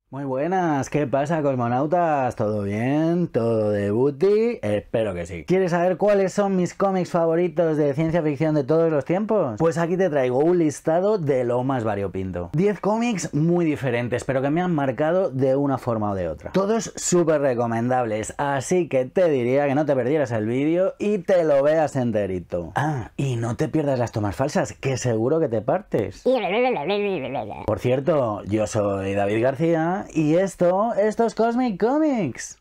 Muy buenas, ¿qué pasa, cosmonautas? ¿Todo bien? ¿Todo de booty? Espero que sí. ¿Quieres saber cuáles son mis cómics favoritos de ciencia ficción de todos los tiempos? Pues aquí te traigo un listado de lo más variopinto. 10 cómics muy diferentes, pero que me han marcado de una forma o de otra. Todos súper recomendables, así que te diría que no te perdieras el vídeo y te lo veas enterito. Ah, y no te pierdas las tomas falsas, que seguro que te partes. Por cierto, yo soy David García y esto es Cosmic Comics.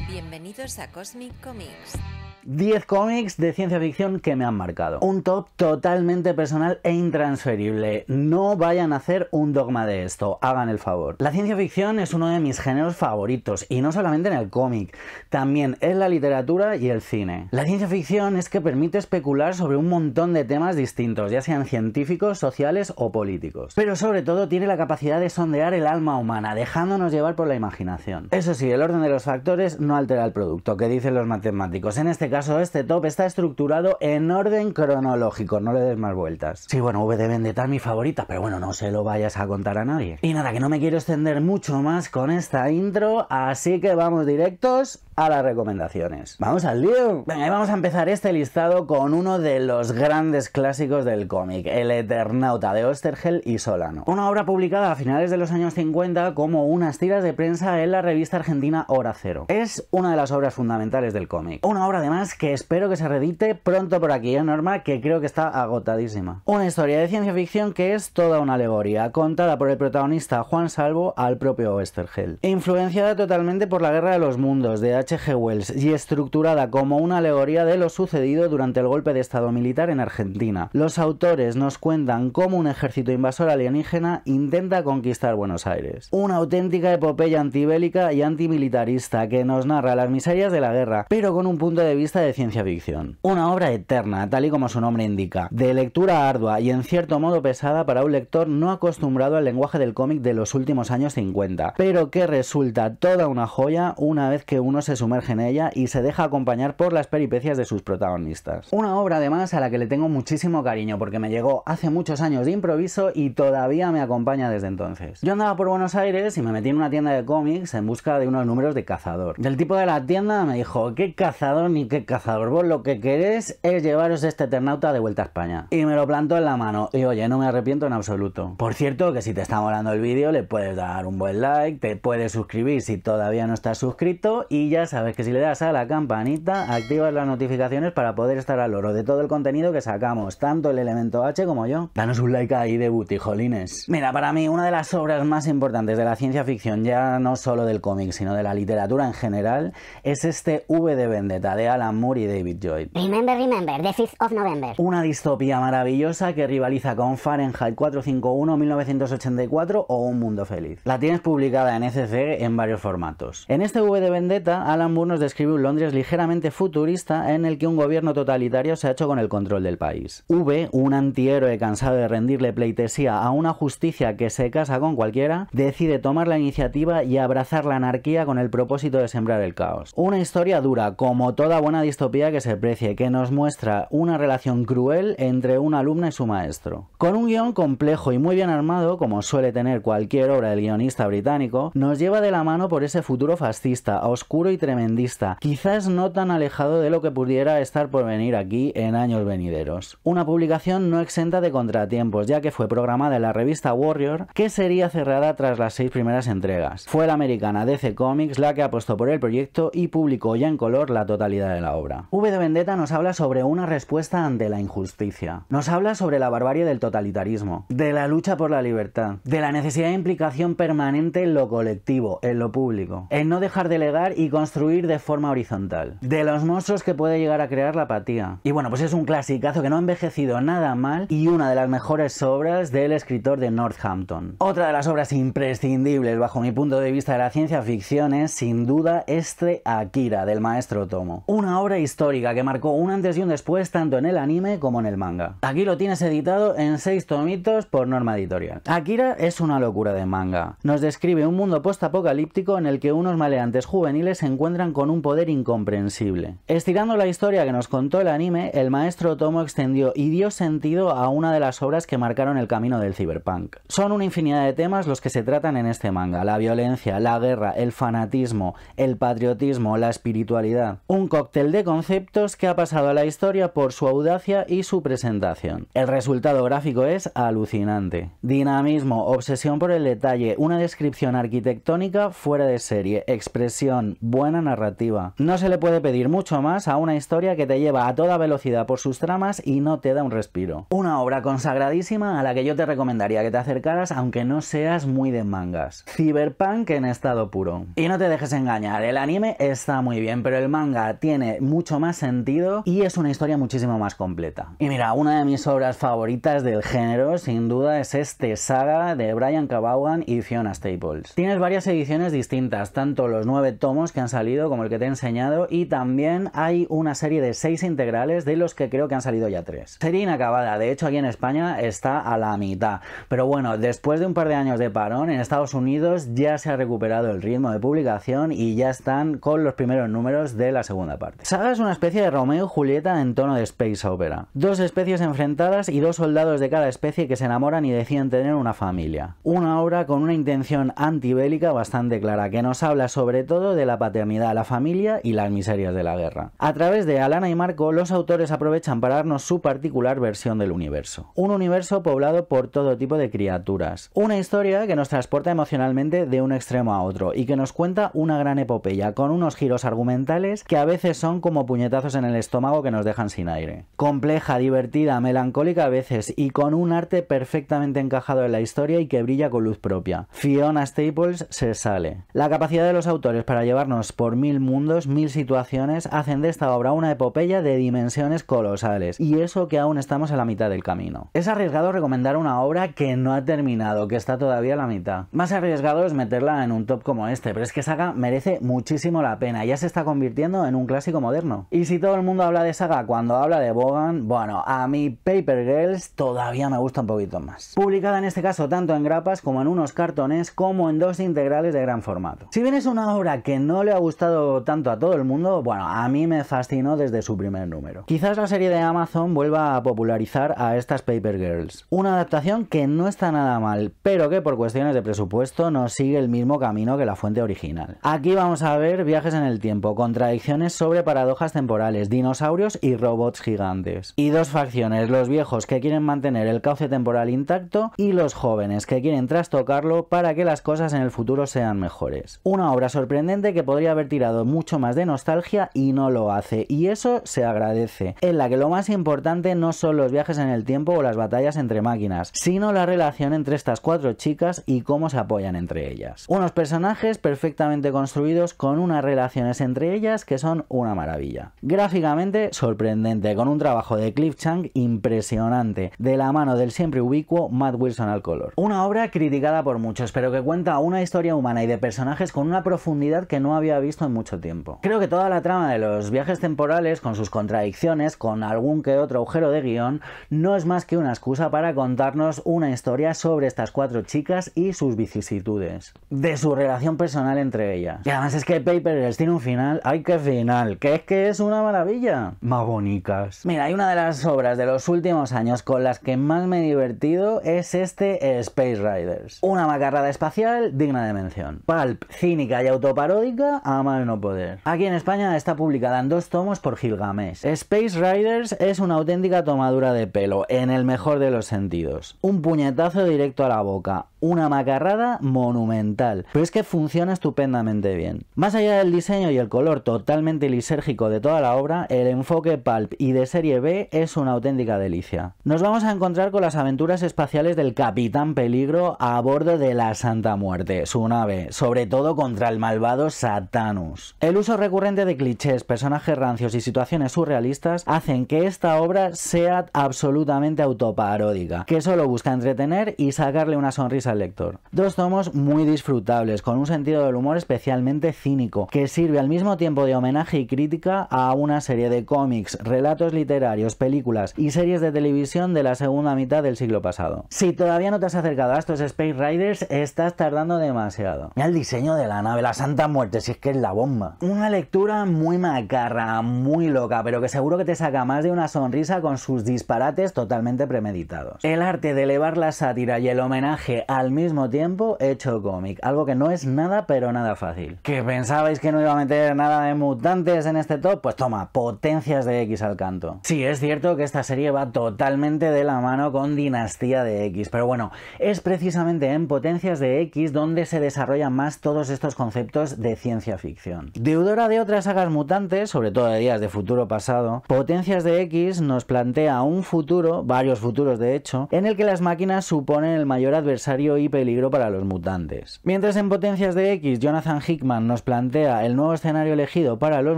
Bienvenidos a Cosmic Comics. 10 cómics de ciencia ficción que me han marcado. Un top totalmente personal e intransferible. No vayan a hacer un dogma de esto, hagan el favor. La ciencia ficción es uno de mis géneros favoritos, y no solamente en el cómic, también en la literatura y el cine. La ciencia ficción es que permite especular sobre un montón de temas distintos, ya sean científicos, sociales o políticos. Pero sobre todo tiene la capacidad de sondear el alma humana, dejándonos llevar por la imaginación. Eso sí, el orden de los factores no altera el producto, que dicen los matemáticos. En este caso, este top está estructurado en orden cronológico, no le des más vueltas. Sí, bueno, V de Vendetta es mi favorita, pero bueno, no se lo vayas a contar a nadie. Y nada, que no me quiero extender mucho más con esta intro, así que vamos directos a las recomendaciones. ¡Vamos al lío! Venga, y vamos a empezar este listado con uno de los grandes clásicos del cómic, El Eternauta, de Oesterheld y Solano. Una obra publicada a finales de los años 50 como unas tiras de prensa en la revista argentina Hora Cero. Es una de las obras fundamentales del cómic. Una obra además que espero que se reedite pronto por aquí, Norma, que creo que está agotadísima. Una historia de ciencia ficción que es toda una alegoría, contada por el protagonista Juan Salvo al propio Oesterheld. Influenciada totalmente por la Guerra de los Mundos de H.G. Wells y estructurada como una alegoría de lo sucedido durante el golpe de estado militar en Argentina. Los autores nos cuentan cómo un ejército invasor alienígena intenta conquistar Buenos Aires. Una auténtica epopeya antibélica y antimilitarista que nos narra las miserias de la guerra, pero con un punto de vista de ciencia ficción. Una obra eterna, tal y como su nombre indica, de lectura ardua y en cierto modo pesada para un lector no acostumbrado al lenguaje del cómic de los últimos años 50, pero que resulta toda una joya una vez que uno se sumerge en ella y se deja acompañar por las peripecias de sus protagonistas. Una obra además a la que le tengo muchísimo cariño porque me llegó hace muchos años de improviso y todavía me acompaña desde entonces. Yo andaba por Buenos Aires y me metí en una tienda de cómics en busca de unos números de Cazador. Del tipo de la tienda me dijo: ¿qué Cazador ni qué Cazador? Vos lo que queréis es llevaros este Eternauta de vuelta a España. Y me lo plantó en la mano y oye, no me arrepiento en absoluto. Por cierto, que si te está molando el vídeo le puedes dar un buen like, te puedes suscribir si todavía no estás suscrito y ya sabes que si le das a la campanita activas las notificaciones para poder estar al loro de todo el contenido que sacamos, tanto el Elemento H como yo. Danos un like ahí de booty, jolines. Mira, para mí una de las obras más importantes de la ciencia ficción, ya no solo del cómic sino de la literatura en general, es este V de Vendetta de Alan Moore y David Lloyd. Remember, the 5th of November. Una distopía maravillosa que rivaliza con Fahrenheit 451, 1984 o Un Mundo Feliz. La tienes publicada en ECC en varios formatos. En este V de Vendetta, Alan Moore nos describe un Londres ligeramente futurista en el que un gobierno totalitario se ha hecho con el control del país. V, un antihéroe cansado de rendirle pleitesía a una justicia que se casa con cualquiera, decide tomar la iniciativa y abrazar la anarquía con el propósito de sembrar el caos. Una historia dura, como toda buena distopía que se precie, que nos muestra una relación cruel entre una alumna y su maestro. Con un guión complejo y muy bien armado, como suele tener cualquier obra del guionista británico, nos lleva de la mano por ese futuro fascista, oscuro y tremendista, quizás no tan alejado de lo que pudiera estar por venir aquí en años venideros. Una publicación no exenta de contratiempos, ya que fue programada en la revista Warrior, que sería cerrada tras las 6 primeras entregas. Fue la americana DC Comics la que apostó por el proyecto y publicó ya en color la totalidad de la obra. V de Vendetta nos habla sobre una respuesta ante la injusticia. Nos habla sobre la barbarie del totalitarismo, de la lucha por la libertad, de la necesidad de implicación permanente en lo colectivo, en lo público, en no dejar delegar y construir de forma horizontal, de los monstruos que puede llegar a crear la apatía. Y bueno, pues es un clasicazo que no ha envejecido nada mal y una de las mejores obras del escritor de Northampton. Otra de las obras imprescindibles bajo mi punto de vista de la ciencia ficción es sin duda este Akira del maestro Otomo. Una obra histórica que marcó un antes y un después tanto en el anime como en el manga. Aquí lo tienes editado en 6 tomitos por Norma Editorial. Akira es una locura de manga. Nos describe un mundo postapocalíptico en el que unos maleantes juveniles se encuentran encuentran con un poder incomprensible. Estirando la historia que nos contó el anime, el maestro Otomo extendió y dio sentido a una de las obras que marcaron el camino del cyberpunk. Son una infinidad de temas los que se tratan en este manga: la violencia, la guerra, el fanatismo, el patriotismo, la espiritualidad. Un cóctel de conceptos que ha pasado a la historia por su audacia y su presentación. El resultado gráfico es alucinante. Dinamismo, obsesión por el detalle, una descripción arquitectónica fuera de serie, expresión, buena narrativa. No se le puede pedir mucho más a una historia que te lleva a toda velocidad por sus tramas y no te da un respiro. Una obra consagradísima a la que yo te recomendaría que te acercaras aunque no seas muy de mangas. Cyberpunk en estado puro. Y no te dejes engañar, el anime está muy bien, pero el manga tiene mucho más sentido y es una historia muchísimo más completa. Y mira, una de mis obras favoritas del género sin duda es este Saga de Brian K. Vaughan y Fiona Staples. Tienes varias ediciones distintas, tanto los 9 tomos que han salido como el que te he enseñado, y también hay una serie de 6 integrales de los que creo que han salido ya 3. Serie inacabada, de hecho aquí en España está a la mitad, pero bueno, después de un par de años de parón en Estados Unidos ya se ha recuperado el ritmo de publicación y ya están con los primeros números de la segunda parte. Saga es una especie de Romeo y Julieta en tono de space opera. Dos especies enfrentadas y dos soldados de cada especie que se enamoran y deciden tener una familia. Una obra con una intención antibélica bastante clara, que nos habla sobre todo de la paternidad, la familia y las miserias de la guerra. A través de Alana y Marco, los autores aprovechan para darnos su particular versión del universo. Un universo poblado por todo tipo de criaturas. Una historia que nos transporta emocionalmente de un extremo a otro y que nos cuenta una gran epopeya, con unos giros argumentales que a veces son como puñetazos en el estómago que nos dejan sin aire. Compleja, divertida, melancólica a veces y con un arte perfectamente encajado en la historia y que brilla con luz propia. Fiona Staples se sale. La capacidad de los autores para llevarnos por 1000 mundos, 1000 situaciones, hacen de esta obra una epopeya de dimensiones colosales, y eso que aún estamos a la mitad del camino. Es arriesgado recomendar una obra que no ha terminado, que está todavía a la mitad. Más arriesgado es meterla en un top como este, pero es que Saga merece muchísimo la pena, ya se está convirtiendo en un clásico moderno. Y si todo el mundo habla de Saga cuando habla de Vaughan, bueno, a mí Paper Girls todavía me gusta un poquito más. Publicada en este caso tanto en grapas como en unos cartones como en 2 integrales de gran formato. Si bien es una obra que no le ha gustado tanto a todo el mundo, bueno, a mí me fascinó desde su primer número. Quizás la serie de Amazon vuelva a popularizar a estas Paper Girls. Una adaptación que no está nada mal, pero que por cuestiones de presupuesto no sigue el mismo camino que la fuente original. Aquí vamos a ver viajes en el tiempo, contradicciones sobre paradojas temporales, dinosaurios y robots gigantes. Y dos facciones, los viejos que quieren mantener el cauce temporal intacto y los jóvenes que quieren trastocarlo para que las cosas en el futuro sean mejores. Una obra sorprendente que podría haber tirado mucho más de nostalgia y no lo hace, y eso se agradece, en la que lo más importante no son los viajes en el tiempo o las batallas entre máquinas, sino la relación entre estas 4 chicas y cómo se apoyan entre ellas. Unos personajes perfectamente construidos con unas relaciones entre ellas que son una maravilla. Gráficamente sorprendente, con un trabajo de Cliff Chang impresionante, de la mano del siempre ubicuo Matt Wilson al color. Una obra criticada por muchos, pero que cuenta una historia humana y de personajes con una profundidad que no había visto en mucho tiempo. Creo que toda la trama de los viajes temporales, con sus contradicciones, con algún que otro agujero de guión, no es más que una excusa para contarnos una historia sobre estas 4 chicas y sus vicisitudes, de su relación personal entre ellas. Y además es que Paper Girls tiene un final, ¡ay qué final! Que es una maravilla. Más bonitas. Mira, hay una de las obras de los últimos años con las que más me he divertido es este Space Riders. Una macarrada espacial digna de mención. Pulp, cínica y autoparódica a más no poder. Aquí en España está publicada en 2 tomos por Gilgamesh. Space Riders es una auténtica tomadura de pelo, en el mejor de los sentidos. Un puñetazo directo a la boca. Una macarrada monumental, pero es que funciona estupendamente bien. Más allá del diseño y el color totalmente lisérgico de toda la obra, el enfoque pulp y de serie B es una auténtica delicia. Nos vamos a encontrar con las aventuras espaciales del Capitán Peligro a bordo de la Santa Muerte, su nave, sobre todo contra el malvado Satanus. El uso recurrente de clichés, personajes rancios y situaciones surrealistas hacen que esta obra sea absolutamente autoparódica, que solo busca entretener y sacarle una sonrisa al lector. Dos tomos muy disfrutables, con un sentido del humor especialmente cínico, que sirve al mismo tiempo de homenaje y crítica a una serie de cómics, relatos literarios, películas y series de televisión de la segunda mitad del siglo pasado. Si todavía no te has acercado a estos Space Riders, estás tardando demasiado. Mira el diseño de la nave, la Santa Muerte, si es que es la bomba. Una lectura muy macarra, muy loca, pero que seguro que te saca más de una sonrisa con sus disparates totalmente premeditados. El arte de elevar la sátira y el homenaje al mismo tiempo hecho cómic, algo que no es nada pero nada fácil. ¿Que pensabais que no iba a meter nada de mutantes en este top? Pues toma, Potencias de X al canto. Sí, es cierto que esta serie va totalmente de la mano con Dinastía de X, pero bueno, es precisamente en Potencias de X donde se desarrollan más todos estos conceptos de ciencia ficción. Deudora de otras sagas mutantes, sobre todo de Días de Futuro Pasado, Potencias de X nos plantea un futuro, varios futuros de hecho, en el que las máquinas suponen el mayor adversario y peligro para los mutantes. Mientras en Potencias de X Jonathan Hickman nos plantea el nuevo escenario elegido para los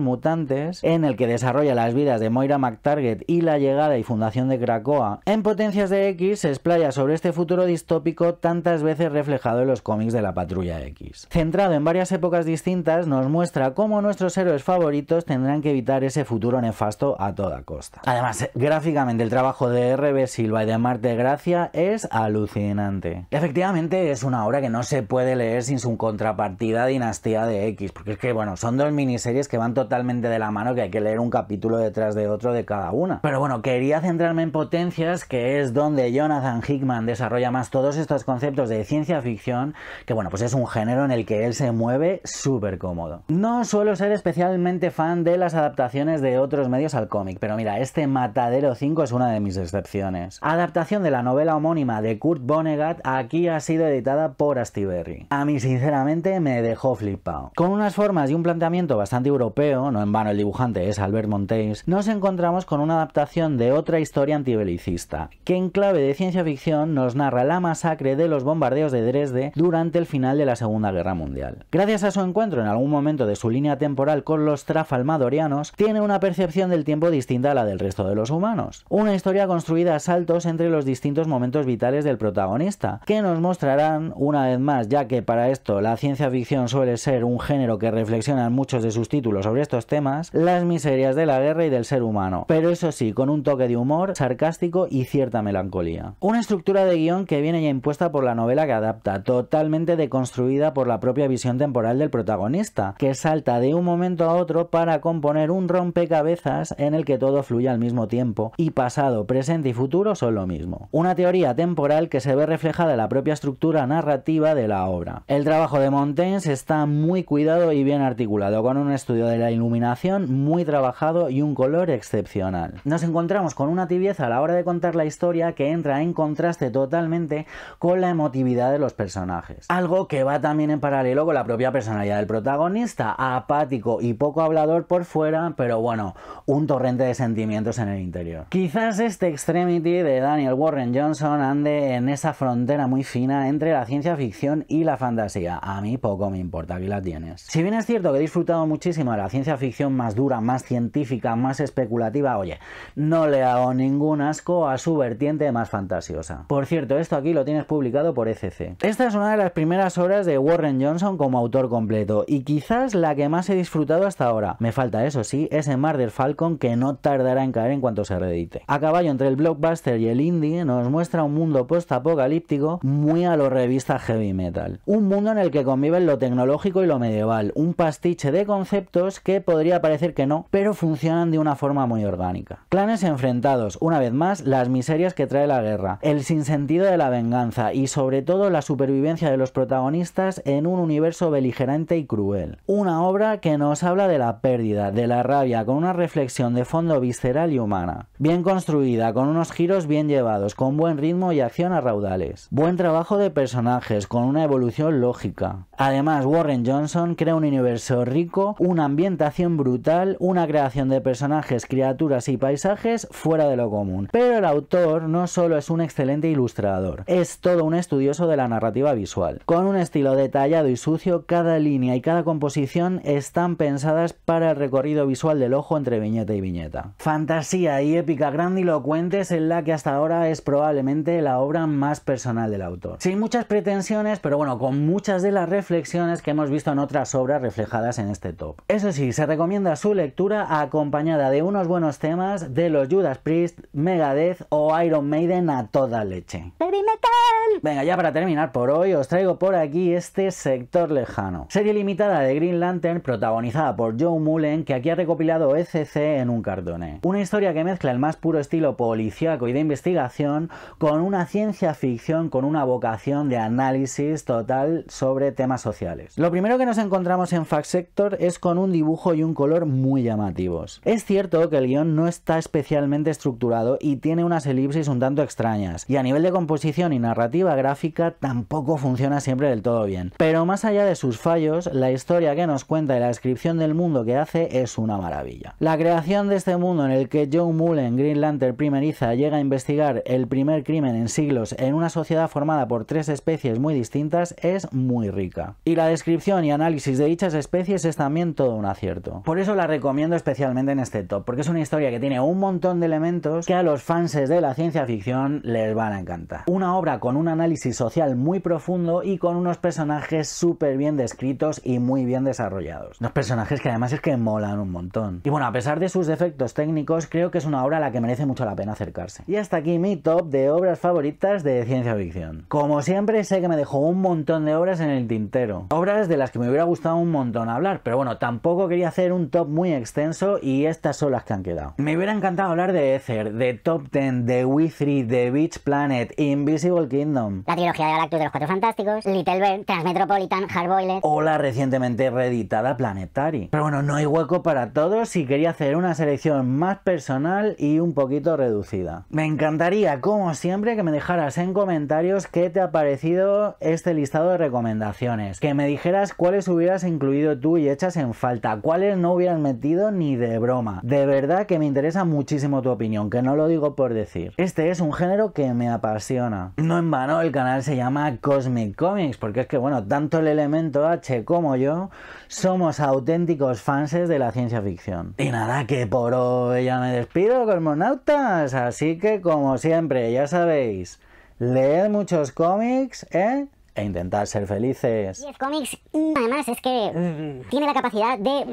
mutantes, en el que desarrolla las vidas de Moira McTarget y la llegada y fundación de Krakoa, en Potencias de X se explaya sobre este futuro distópico tantas veces reflejado en los cómics de la Patrulla X. Centrado en varias épocas distintas, nos muestra cómo nuestros héroes favoritos tendrán que evitar ese futuro nefasto a toda costa. Además, gráficamente el trabajo de R.B. Silva y de Marte Gracia es alucinante. Efectivamente es una obra que no se puede leer sin su contrapartida Dinastía de X, porque es que bueno, son dos miniseries que van totalmente de la mano, que hay que leer un capítulo detrás de otro de cada una. Pero bueno, quería centrarme en Potencias, que es donde Jonathan Hickman desarrolla más todos estos conceptos de ciencia ficción, que bueno, pues es un género en el que él se mueve súper cómodo. No suelo ser especialmente fan de las adaptaciones de otros medios al cómic, pero mira, este Matadero 5 es una de mis excepciones. Adaptación de la novela homónima de Kurt Vonnegut, aquí ha sido editada por Astiberri. A mí sinceramente me dejó flipado. Con unas formas y un planteamiento bastante europeo, no en vano el dibujante es Albert Monteys, nos encontramos con una adaptación de otra historia antibelicista, que en clave de ciencia ficción nos narra la masacre de los bombardeos de Dresde durante el final de la Segunda Guerra Mundial. Gracias a su encuentro en algún momento de su línea temporal con los trafalmadorianos, tiene una percepción del tiempo distinta a la del resto de los humanos. Una historia construida a saltos entre los distintos momentos vitales del protagonista, que nos mostrarán una vez más, ya que para esto la ciencia ficción suele ser un género que reflexiona en muchos de sus títulos sobre estos temas, las miserias de la guerra y del ser humano, pero eso sí, con un toque de humor sarcástico y cierta melancolía. Una estructura de guión que viene ya impuesta por la novela que adapta, totalmente deconstruida por la propia visión temporal del protagonista, que salta de un momento a otro para componer un rompecabezas en el que todo fluye al mismo tiempo, y pasado, presente y futuro son lo mismo. Una teoría temporal que se ve reflejada en la propia estructura narrativa de la obra. El trabajo de Monteys está muy cuidado y bien articulado, con un estudio de la iluminación muy trabajado y un color excepcional. Nos encontramos con una tibieza a la hora de contar la historia que entra en contraste totalmente con la emotividad de los personajes. Algo que va también en paralelo con la propia personalidad del protagonista, apático y poco hablador por fuera, pero bueno, un torrente de sentimientos en el interior. Quizás este Extremity de Daniel Warren Johnson ande en esa frontera muy fina entre la ciencia ficción y la fantasía. A mí poco me importa, aquí la tienes. Si bien es cierto que he disfrutado muchísimo de la ciencia ficción más dura, más científica, más especulativa, oye, no le hago ningún asco a su vertiente más fantasiosa. Por cierto, esto aquí lo tienes publicado por ECC. Esta es una de las primeras obras de Warren Johnson como autor completo, y quizás la que más he disfrutado hasta ahora. Me falta, eso sí, ese Murder Falcon que no tardará en caer en cuanto se reedite. A caballo entre el blockbuster y el indie, nos muestra un mundo post-apocalíptico muy a lo revista heavy metal. Un mundo en el que conviven lo tecnológico y lo medieval, un pastiche de conceptos que podría parecer que no, pero funcionan de una forma muy orgánica. Clanes enfrentados, una vez más, las miserias que trae la guerra, el sinsentido de la venganza y sobre todo la supervivencia de los protagonistas en un universo beligerante y cruel. Una obra que nos habla de la pérdida, de la rabia, con una reflexión de fondo visceral y humana. Bien construida, con unos giros bien llevados, con buen ritmo y acción a raudales. Buen trabajo de personajes, con una evolución lógica. Además, Warren Johnson crea un universo rico, una ambientación brutal, una creación de personajes, criaturas y paisajes fuera de lo común. Pero el autor no solo es un excelente ilustrador, es todo un estudioso de la narrativa visual. Con un estilo detallado y sucio, cada línea y cada composición están pensadas para el recorrido visual del ojo entre viñeta y viñeta. Fantasía y épica grandilocuentes en la que hasta ahora es probablemente la obra más personal del autor. autor. Sin muchas pretensiones, pero bueno, con muchas de las reflexiones que hemos visto en otras obras reflejadas en este top. Eso sí, se recomienda su lectura acompañada de unos buenos temas de los Judas Priest, Megadeth o Iron Maiden a toda leche. Baby metal. Venga, ya para terminar por hoy os traigo por aquí este Sector Lejano, serie limitada de Green Lantern protagonizada por Joe Mullen, que aquí ha recopilado ECC en un cartone. Una historia que mezcla el más puro estilo policíaco y de investigación con una ciencia ficción con una vocación de análisis total sobre temas sociales. Lo primero que nos encontramos en Fact Sector es con un dibujo y un color muy llamativos. Es cierto que el guión no está especialmente estructurado y tiene unas elipsis un tanto extrañas, y a nivel de composición y narrativa gráfica tampoco funciona siempre del todo bien. Pero más allá de sus fallos, la historia que nos cuenta y la descripción del mundo que hace es una maravilla. La creación de este mundo en el que Joe Mullen, Green Lantern primeriza, llega a investigar el primer crimen en siglos en una sociedad formada por 3 especies muy distintas es muy rica. Y la descripción y análisis de dichas especies es también todo un acierto. Por eso la recomiendo especialmente en este top, porque es una historia que tiene un montón de elementos que a los fans de la ciencia ficción les van a encantar. Una obra con un análisis social muy profundo y con unos personajes súper bien descritos y muy bien desarrollados. Unos personajes que además es que molan un montón. Y bueno, a pesar de sus defectos técnicos, creo que es una obra a la que merece mucho la pena acercarse. Y hasta aquí mi top de obras favoritas de ciencia ficción. Como siempre, sé que me dejó un montón de obras en el tintero. Obras de las que me hubiera gustado un montón hablar, pero bueno, tampoco quería hacer un top muy extenso y estas son las que han quedado. Me hubiera encantado hablar de Ether, de Top 10, de We 3, de Beach Planet, Invisible Kingdom, La trilogía de Galactus de los Cuatro Fantásticos, Little Bird, Transmetropolitan, Hardboiled o la recientemente reeditada Planetary. Pero bueno, no hay hueco para todos y quería hacer una selección más personal y un poquito reducida. Me encantaría, como siempre, que me dejaras en comentarios qué te ha parecido este listado de recomendaciones, que me dijeras cuáles hubieras incluido tú y echas en falta, cuáles no hubieras metido ni de broma. De verdad que me interesa muchísimo tu opinión, que no lo digo por decir. Este es un género que me apasiona. No en vano el canal se llama Cosmic Comics, porque es que bueno, tanto el Elemento H como yo somos auténticos fanses de la ciencia ficción. Y nada, que por hoy ya me despido, cosmonautas, así que como siempre, ya sabéis, leed muchos cómics, e intentad ser felices. 10 cómics, además es que tiene la capacidad de...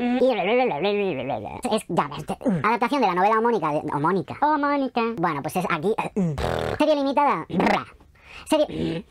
adaptación de la novela homónica. Bueno, pues es aquí... Serie limitada. Serie...